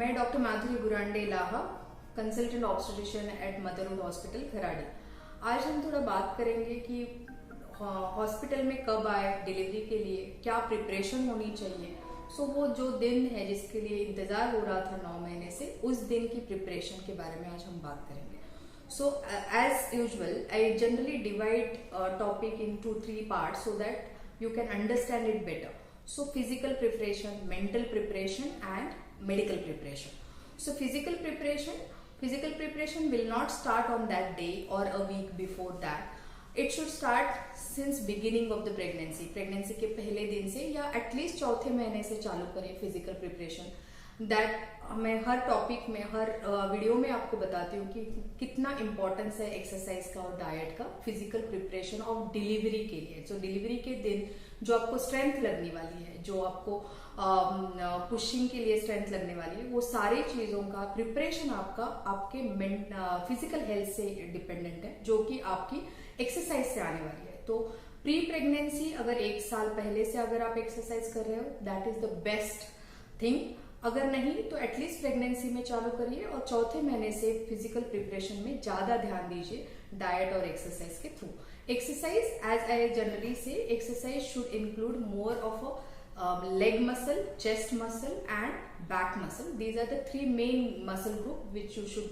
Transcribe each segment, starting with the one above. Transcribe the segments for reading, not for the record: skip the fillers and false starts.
मैं doctor Madhuri Gurande Laha, consultant obstetrician at Motherhood hospital Kharadi. आज हम थोड़ा बात करेंगे कि हॉस्पिटल में कब आए डिलीवरी के लिए, क्या प्रिपरेशन होनी चाहिए। वो जो दिन है जिसके लिए इंतजार हो रहा था 9 महीने से, उस दिन की प्रिपरेशन के बारे में आज हम बात करेंगे। As usual, I generally divide a topic into 3 parts so that you can understand it better. So physical preparation, mental preparation and medical preparation. So physical preparation will not start on that day or a week before that. It should start since beginning of the pregnancy. Pregnancy के पहले दिन से या at least चौथे महीने से चालू करें physical preparation. दैट मैं हर टॉपिक में, हर वीडियो में आपको बताती हूँ कि कितना इम्पोर्टेंस है एक्सरसाइज का और डाइट का फिजिकल प्रिपरेशन ऑफ डिलीवरी के लिए। जो डिलीवरी के दिन जो आपको स्ट्रेंथ लगने वाली है, जो आपको पुशिंग के लिए स्ट्रेंथ लगने वाली है, वो सारी चीजों का प्रिपरेशन आपके फिजिकल हेल्थ से डिपेंडेंट है, जो कि आपकी एक्सरसाइज से आने वाली है। तो प्री प्रेगनेंसी अगर 1 साल पहले से अगर आप एक्सरसाइज कर रहे हो, that is the best thing. अगर नहीं तो एटलीस्ट प्रेगनेंसी में चालू करिए और चौथे महीने से फिजिकल प्रिपरेशन में ज्यादा ध्यान दीजिए डाइट और एक्सरसाइज के थ्रू। Exercise, as I generally say, exercise should include more of a leg muscle, chest muscle and back muscle. These are the 3 main muscle group which you should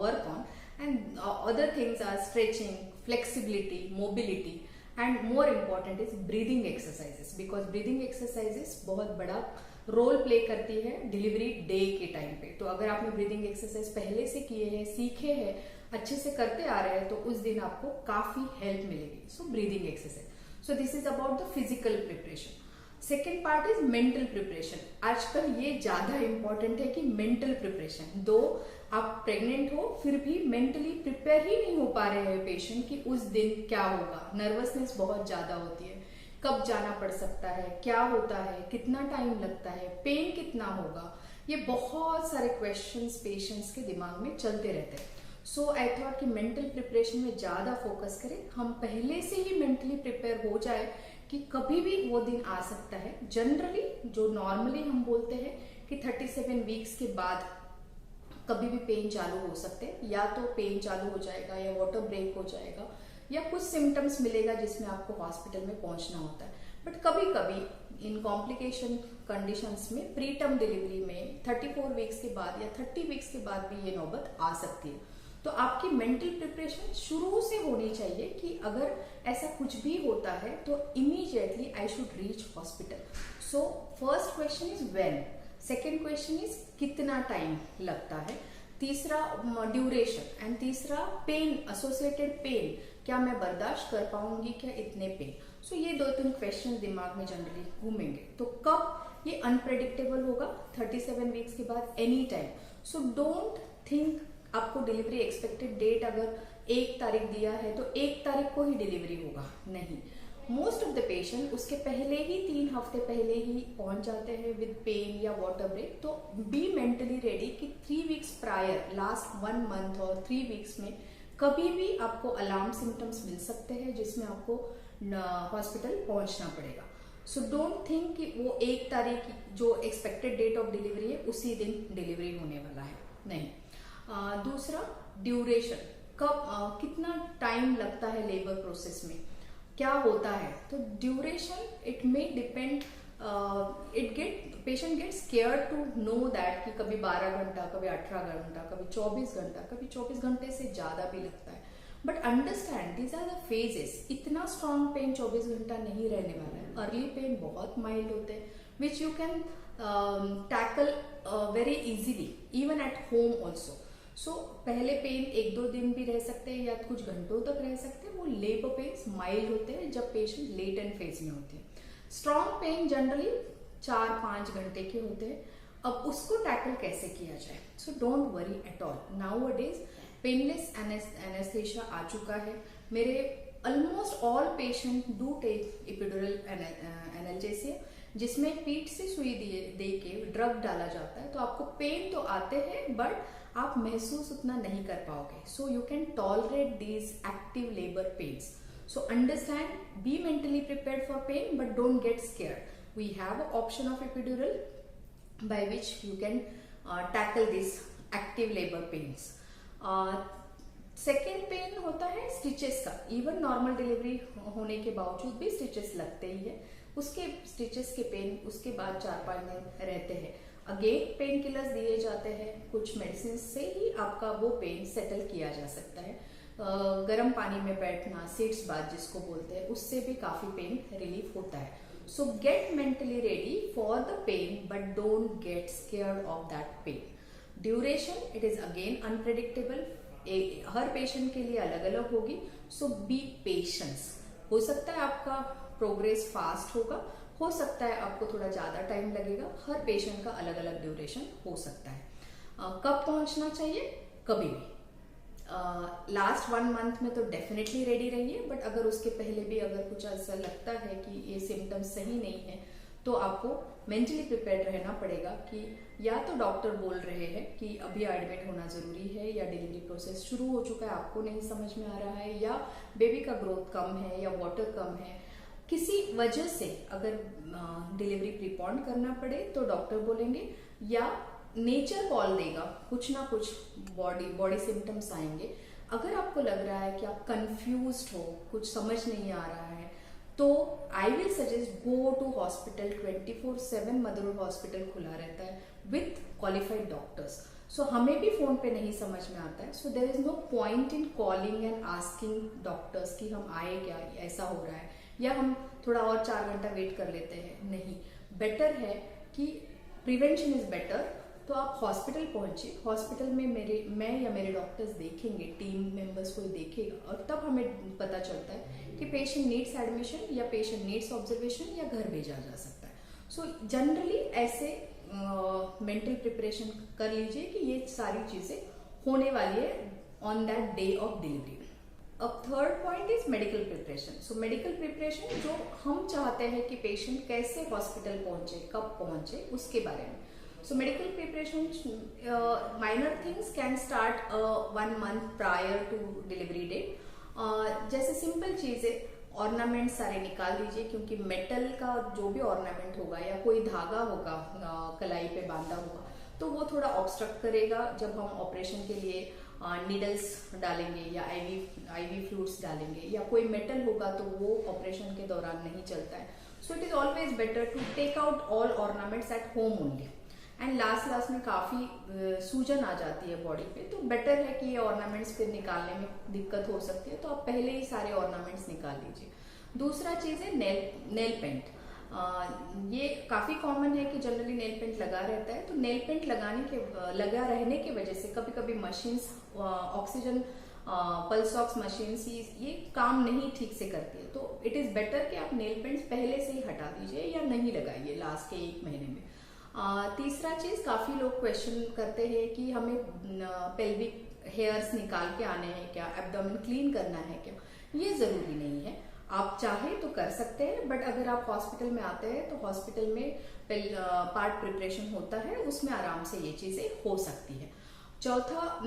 work on, and other things are stretching, flexibility, mobility, and more important is breathing exercises, because breathing exercises बहुत बड़ा role play करती है delivery day के time पे। तो अगर आपने breathing exercise पहले से किए हैं, सीखे हैं, अच्छे से करते आ रहे हैं, तो उस दिन आपको काफी हेल्प मिलेगी। So breathing exercise. So this is about the physical preparation. Second part is mental preparation. आजकल ये ज्यादा इंपॉर्टेंट है कि मेंटल प्रिपरेशन, दो आप प्रेग्नेंट हो फिर भी मेंटली प्रिपेयर ही नहीं हो पा रहे हैं पेशेंट कि उस दिन क्या होगा। नर्वसनेस बहुत ज्यादा होती है, कब जाना पड़ सकता है, क्या होता है, कितना टाइम लगता है, पेन कितना होगा, ये बहुत सारे क्वेश्चंस पेशेंट्स के दिमाग में चलते रहते हैं। सो आई थॉट कि मेंटल प्रिपरेशन में ज्यादा फोकस करें, हम पहले से ही मेंटली प्रिपेयर हो जाए कि कभी भी वो दिन आ सकता है। जनरली जो नॉर्मली हम बोलते हैं कि 37 वीक्स के बाद कभी भी पेन चालू हो सकते हैं, या तो पेन चालू हो जाएगा या वाटर ब्रेक हो जाएगा या कुछ सिम्टम्स मिलेगा जिसमें आपको हॉस्पिटल में पहुंचना होता है। बट कभी कभी इन कॉम्प्लिकेशन कंडीशंस में प्री टर्म डिलीवरी में 34 वीक्स के बाद या 30 वीक्स के बाद भी ये नौबत आ सकती है। तो आपकी मेंटल प्रिपरेशन शुरू से होनी चाहिए कि अगर ऐसा कुछ भी होता है तो immediately I should reach hospital. So first question is when, second question is कितना टाइम लगता है, तीसरा ड्यूरेशन, एंड तीसरा पेन, एसोसिएटेड पेन, क्या मैं बर्दाश्त कर पाऊंगी क्या इतने पेन। सो ये 2-3 क्वेश्चन दिमाग में जनरली घूमेंगे। तो कब ये अनप्रेडिक्टेबल होगा, 37 वीक्स के बाद, any time. So don't think आपको डिलीवरी एक्सपेक्टेड डेट अगर 1 तारीख दिया है तो 1 तारीख को ही डिलीवरी होगा, नहीं। मोस्ट ऑफ द पेशेंट उसके पहले ही 3 हफ्ते पहले ही पहुंच जाते हैं विद पेन या वाटर ब्रेक। तो बी मेंटली रेडी कि 3 वीक्स प्रायर, लास्ट 1 मंथ और 3 वीक्स में कभी भी आपको अलार्म सिम्टम्स मिल सकते हैं जिसमें आपको हॉस्पिटल पहुंचना पड़ेगा। सो डोंट थिंक कि वो 1 तारीख जो एक्सपेक्टेड डेट ऑफ डिलीवरी है उसी दिन डिलीवरी होने वाला है, नहीं। दूसरा ड्यूरेशन, कब कितना टाइम लगता है लेबर प्रोसेस में, क्या होता है। तो duration it may depend, patient get scared to know that कि कभी 12 घंटा, कभी 18 घंटा, कभी 24 घंटा, कभी 24 घंटे से ज्यादा भी लगता है। But understand these are the phases. इतना स्ट्रॉन्ग पेन 24 घंटा नहीं रहने वाला है। अर्ली पेन बहुत माइल्ड होते हैं which you can tackle very easily even at home also. So पहले पेन 1-2 दिन भी रह सकते हैं या कुछ घंटों तक रह सकते हैं। वो लेबर पेन्स माइल्ड होते हैं जब पेशेंट लेटेंट फेज में होते हैं। स्ट्रॉन्ग पेन जनरली 4-5 घंटे के होते हैं। अब उसको टैकल कैसे किया जाए, so don't worry at all. Nowadays painless anaesthesia आ चुका है। मेरे almost all patient do take epidural analgesia, जिसमें पीठ से सुई दे के ड्रग डाला जाता है। तो आपको पेन तो आते हैं बट आप महसूस उतना नहीं कर पाओगे। So you can tolerate these active labour pens. So understand, be mentally prepared for pain, but don't get scared. We have an option of epidural by which you can tackle this active labour pains. Second pain होता है stitches का। Even normal delivery होने के बावजूद भी stitches लगते ही है। उसके स्टिचेस के पेन उसके बाद 4-5 दिन रहते हैं। अगेन पेन किलर्स दिए जाते हैं, कुछ मेडिसिन से ही आपका वो पेन सेटल किया जा सकता है। गर्म पानी में बैठना, सीट्स बाथ जिसको बोलते हैं, उससे भी काफी पेन रिलीफ होता है। सो gate mentally ready for the pen but don't get scared of that pain. Duration it is again unpredictable, her patient के लिए अलग अलग होगी। सो बी पेशेंस। हो सकता है आपका प्रोग्रेस फास्ट होगा, हो सकता है आपको थोड़ा ज्यादा टाइम लगेगा। हर पेशेंट का अलग अलग ड्यूरेशन हो सकता है। कब पहुंचना चाहिए? कभी भी। लास्ट 1 मंथ में तो डेफिनेटली रेडी रहिए, बट अगर उसके पहले भी अगर कुछ ऐसा लगता है कि ये सिम्टम्स सही नहीं है तो आपको मेंटली प्रिपेयर्ड रहना पड़ेगा कि या तो डॉक्टर बोल रहे हैं कि अभी एडमिट होना जरूरी है, या डिलीवरी प्रोसेस शुरू हो चुका है, आपको नहीं समझ में आ रहा है, या बेबी का ग्रोथ कम है, या वाटर कम है, किसी वजह से अगर डिलीवरी प्रीपोन करना पड़े तो डॉक्टर बोलेंगे, या नेचर कॉल देगा, कुछ ना कुछ बॉडी सिम्टम्स आएंगे। अगर आपको लग रहा है कि आप कंफ्यूज्ड हो, कुछ समझ नहीं आ रहा है, तो I will suggest go to hospital. 24/7 mother hospital खुला रहता है विथ क्वालिफाइड डॉक्टर्स। सो हमें भी फोन पे नहीं समझ में आता है, so there is no point in calling and asking doctors कि हम आए क्या, ऐसा हो रहा है, या हम थोड़ा और 4 घंटा वेट कर लेते हैं। नहीं, बेटर है कि प्रिवेंशन इज बेटर। तो आप हॉस्पिटल पहुंचिए, हॉस्पिटल में मैं या मेरे डॉक्टर्स देखेंगे, टीम मेंबर्स कोई देखेगा, और तब हमें पता चलता है कि पेशेंट नीड्स एडमिशन या पेशेंट नीड्स ऑब्जर्वेशन या घर भेजा जा सकता है। सो जनरली ऐसे मेंटल प्रिपरेशन कर लीजिए कि ये सारी चीजें होने वाली है on that day of delivery. अब third point is medical preparation. So medical preparation जो हम चाहते हैं कि पेशेंट कैसे हॉस्पिटल पहुंचे, कब पहुंचे, उसके बारे में। So medical preparation, minor things can start 1 month prior to delivery date. जैसे सिंपल चीजें, ऑर्नामेंट सारे निकाल दीजिए, क्योंकि मेटल का जो भी ऑर्नामेंट होगा या कोई धागा होगा कलाई पे बांधा हुआ, तो वो थोड़ा ऑब्स्ट्रक्ट करेगा जब हम ऑपरेशन के लिए नीडल्स डालेंगे या आईवी फ्लूइड्स डालेंगे, या कोई मेटल होगा तो वो ऑपरेशन के दौरान नहीं चलता है। So it is always better to take out all ornaments at home only. And last में काफी सूजन आ जाती है बॉडी पे, तो बेटर है कि ये ऑर्नामेंट्स फिर निकालने में दिक्कत हो सकती है, तो आप पहले ही सारे ऑर्नामेंट्स निकाल लीजिए। दूसरा चीज है नेल पेंट। ये काफी कॉमन है कि जनरली नेल पेंट लगा रहता है, तो नेल पेंट लगा रहने की वजह से कभी कभी machines, oxygen pulse ox machines ये काम नहीं ठीक से करती है, तो इट इज बेटर कि आप नेल पेंट्स पहले से ही हटा दीजिए या नहीं लगाइए लास्ट के 1 महीने में। तीसरा चीज, काफी लोग क्वेश्चन करते हैं कि हमें पेल्विक हेयर्स निकाल के आने हैं क्या, एब्डोमेन क्लीन करना है क्या। ये जरूरी नहीं है, आप चाहे तो कर सकते हैं, बट अगर आप हॉस्पिटल में आते हैं तो हॉस्पिटल में पार्ट प्रिपरेशन होता है, उसमें आराम से ये चीजें हो सकती है। चौथा,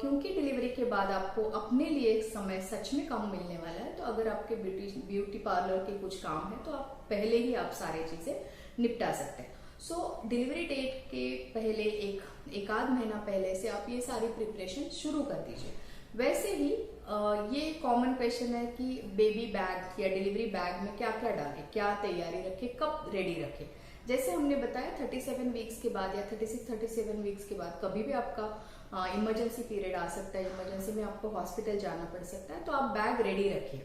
क्योंकि डिलीवरी के बाद आपको अपने लिए समय सच में कम मिलने वाला है, तो अगर आपके ब्यूटी पार्लर के कुछ काम है तो आप पहले ही आप सारी चीजें निपटा सकते हैं। सो डिलीवरी डेट के पहले एक आध महीना पहले से आप ये सारी प्रिपरेशन शुरू कर दीजिए। वैसे ही ये कॉमन क्वेश्चन है कि बेबी बैग या डिलीवरी बैग में क्या क्या डालें, क्या तैयारी रखें, कब रेडी रखें। जैसे हमने बताया 37 वीक्स के बाद या 36-37 वीक्स के बाद कभी भी आपका इमरजेंसी पीरियड आ सकता है, इमरजेंसी में आपको हॉस्पिटल जाना पड़ सकता है, तो आप बैग रेडी रखिए।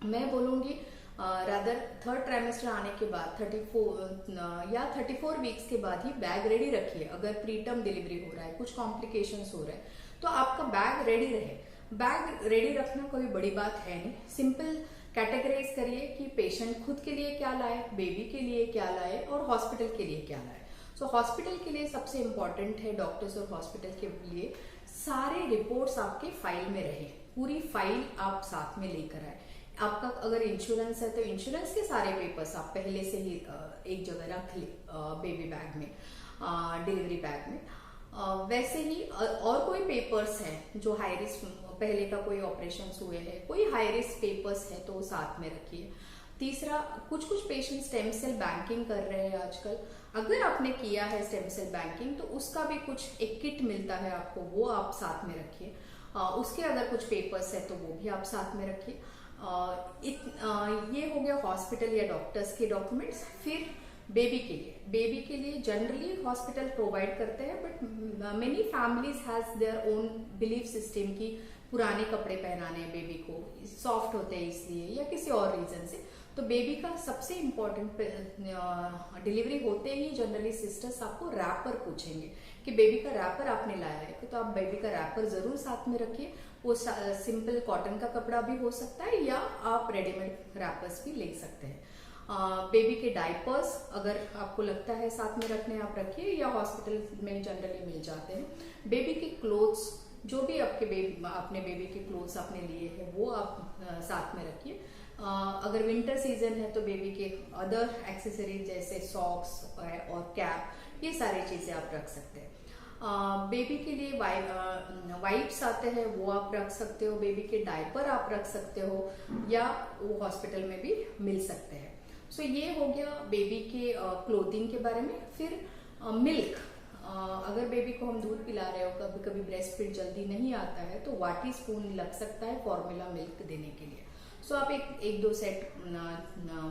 मैं बोलूंगी रादर 3rd ट्राइमेस्टर आने के बाद 34 वीक्स के बाद ही बैग रेडी रखिए। अगर प्रीटर्म डिलीवरी हो रहा है, कुछ कॉम्प्लिकेशंस हो रहे हैं, तो आपका बैग रेडी रहे। बैग रेडी रखना कोई बड़ी बात है नहीं। सिंपल कैटेगराइज करिए कि पेशेंट खुद के लिए क्या लाए, बेबी के लिए क्या लाए और हॉस्पिटल के लिए क्या लाए। सो हॉस्पिटल के लिए सबसे इंपॉर्टेंट है, डॉक्टर्स और हॉस्पिटल के लिए सारे रिपोर्ट्स आपके फाइल में रहे, पूरी फाइल आप साथ में लेकर आए। आपका अगर इंश्योरेंस है तो इंश्योरेंस के सारे पेपर्स आप पहले से ही एक जगह रख ले बेबी बैग में, डिलीवरी बैग में। वैसे ही और कोई पेपर्स हैं जो हाई रिस्क, पहले का कोई ऑपरेशन हुए हैं, कोई हाई रिस्क पेपर्स है तो साथ में रखिए। तीसरा, कुछ कुछ पेशेंट स्टेम सेल बैंकिंग कर रहे हैं आजकल। अगर आपने किया है स्टेम सेल बैंकिंग तो उसका भी कुछ एक किट मिलता है आपको, वो आप साथ में रखिए। उसके अगर कुछ पेपर्स है तो वो भी आप साथ में रखिए। ये हो गया हॉस्पिटल या डॉक्टर्स के डॉक्यूमेंट्स। फिर बेबी के लिए जनरली हॉस्पिटल प्रोवाइड करते हैं, but many families has their own belief system की पुराने कपड़े पहनाने बेबी को, सॉफ्ट होते हैं इसलिए या किसी और रीजन से। तो बेबी का सबसे इम्पोर्टेंट, डिलीवरी होते ही जनरली सिस्टर्स आपको रैपर पूछेंगे कि बेबी का रैपर आपने लाया है, तो आप बेबी का रैपर जरूर साथ में रखिए। वो सिंपल कॉटन का कपड़ा भी हो सकता है या आप रेडीमेड रैपर्स भी ले सकते हैं। बेबी के डायपर्स अगर आपको लगता है साथ में रखने, आप रखिए, या हॉस्पिटल में जनरली मिल जाते हैं। बेबी के क्लोथ्स, जो भी अपने बेबी के क्लोथ्स आपने लिए हैं वो आप साथ में रखिए। अगर विंटर सीजन है तो बेबी के अदर एक्सेसरीज जैसे सॉक्स और कैप, ये सारी चीजें आप रख सकते हैं। बेबी के लिए वाइप्स आते हैं, वो आप रख सकते हो। बेबी के डायपर आप रख सकते हो, या वो हॉस्पिटल में भी मिल सकते हैं। सो ये हो गया बेबी के क्लोथिंग के बारे में। फिर मिल्क, अगर बेबी को हम दूध पिला रहे हो, कभी कभी ब्रेस्ट फीड जल्दी नहीं आता है, तो वाटी स्पून लग सकता है फॉर्मूला मिल्क देने के लिए। सो आप एक दो सेट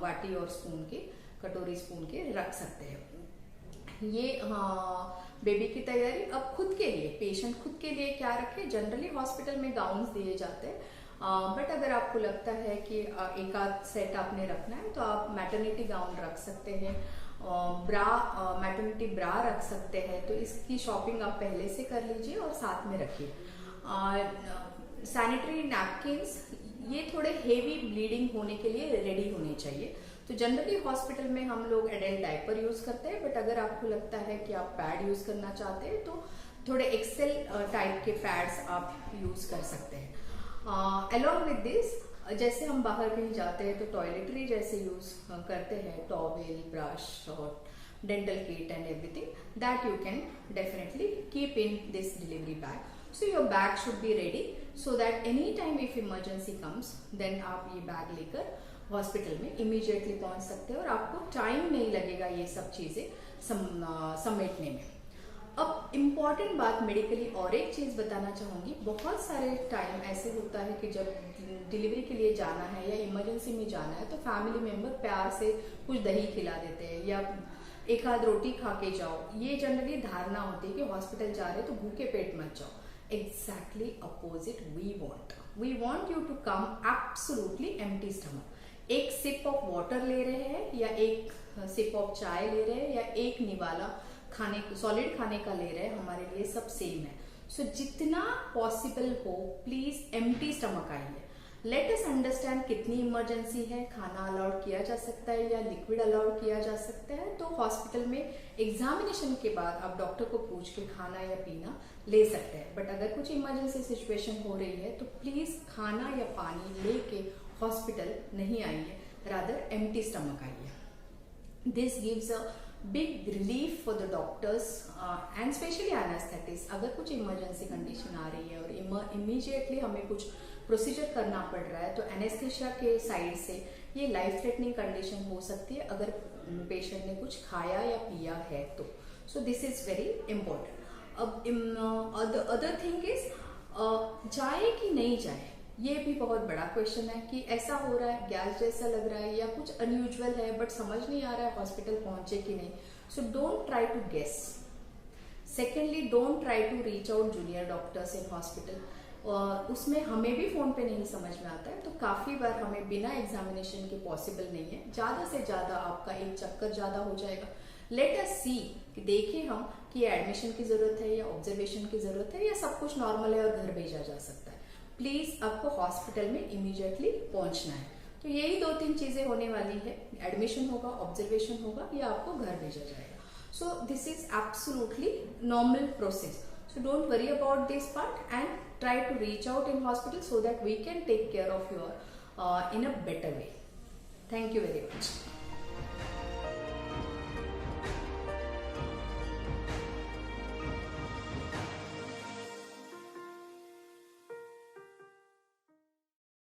वाटी और स्पून के, कटोरी स्पून के रख सकते हैं। ये बेबी की तैयारी। अब खुद के लिए, पेशेंट खुद के लिए क्या रखे? जनरली हॉस्पिटल में गाउन्स दिए जाते हैं, बट अगर आपको लगता है कि एक आध सेट आपने रखना है तो आप मैटरनिटी गाउन रख सकते हैं, मैटरनिटी ब्रा रख सकते हैं। तो इसकी शॉपिंग आप पहले से कर लीजिए और साथ में रखिए। सैनिटरी नैपकिन्स, ये थोड़े हेवी ब्लीडिंग होने के लिए रेडी होने चाहिए। तो जनरली हॉस्पिटल में हम लोग एडल्ट डायपर यूज करते हैं, बट अगर आपको लगता है कि आप पैड यूज करना चाहते हैं तो थोड़े एक्सेल टाइप के पैड्स आप यूज कर सकते हैं। अलॉन्ग विद दिस, जैसे हम बाहर कहीं जाते हैं तो टॉयलेटरी जैसे यूज करते हैं, टॉवेल, ब्रश और dental kit and everything, that you can definitely keep in this delivery bag. So your bag should be ready so that any time if emergency comes, then आप ये bag लेकर hospital में immediately पहुंच सकते हैं और आपको टाइम नहीं लगेगा ये सब चीजें समेटने में। अब इम्पॉर्टेंट बात मेडिकली और एक चीज बताना चाहूंगी। बहुत सारे टाइम ऐसे होता है कि जब डिलीवरी के लिए जाना है या इमरजेंसी में जाना है तो फैमिली मेंबर प्यार से कुछ दही खिला देते हैं या एक आध रोटी खा के जाओ। ये जनरली धारणा होती है कि हॉस्पिटल जा रहे हो तो भूखे पेट मत जाओ। Exactly opposite we want you to come absolutely empty stomach. एक सिप ऑफ वाटर ले रहे हैं या एक सिप ऑफ चाय ले रहे हैं या एक निवाला सॉलिड खाने का ले रहे हैं, हमारे लिए सब सेम है। सो जितना पॉसिबल हो प्लीज एम्प्टी स्टमक आइए। लेट अस अंडरस्टैंड कितनी इमरजेंसी है, खाना अलाउड किया जा सकता है या लिक्विड अलाउड किया जा सकता है। तो हॉस्पिटल में एग्जामिनेशन के बाद आप डॉक्टर को पूछ के खाना या पीना ले सकते हैं। बट अगर कुछ इमरजेंसी सिचुएशन हो रही है तो प्लीज खाना या पानी लेके हॉस्पिटल नहीं आइए, रादर एम्प्टी स्टमक आइए। This gives a big relief for the doctors and specially anaesthetist. अगर कुछ इमरजेंसी कंडीशन आ रही है और इमीडिएटली हमें कुछ प्रोसीजर करना पड़ रहा है तो एनेस्थेशिया के साइड से ये लाइफ थ्रेटनिंग कंडीशन हो सकती है अगर पेशेंट ने कुछ खाया या पिया है तो। So this is very important. अब अदर थिंग इज, जाए कि नहीं जाए, ये भी बहुत बड़ा क्वेश्चन है कि ऐसा हो रहा है, गैस जैसा लग रहा है या कुछ अनयूजुअल है बट समझ नहीं आ रहा है हॉस्पिटल पहुंचे कि नहीं। So don't try to guess. Secondly, don't try to reach out junior doctors in hospital. उसमें हमें भी फोन पे नहीं समझ में आता है तो काफी बार हमें बिना एग्जामिनेशन के पॉसिबल नहीं है। ज्यादा से ज्यादा आपका एक चक्कर ज्यादा हो जाएगा। लेट अस सी कि देखें हम कि एडमिशन की जरूरत है या ऑब्जर्वेशन की जरूरत है या सब कुछ नॉर्मल है और घर भेजा जा सकता है। प्लीज आपको हॉस्पिटल में इमीडिएटली पहुंचना है। तो यही 2-3 चीजें होने वाली है, एडमिशन होगा, ऑब्जर्वेशन होगा या आपको घर भेजा जाएगा। So this is absolutely normal process. So don't worry about this part and try to reach out in hospital so that we can take care of your in a better way. Thank you very much.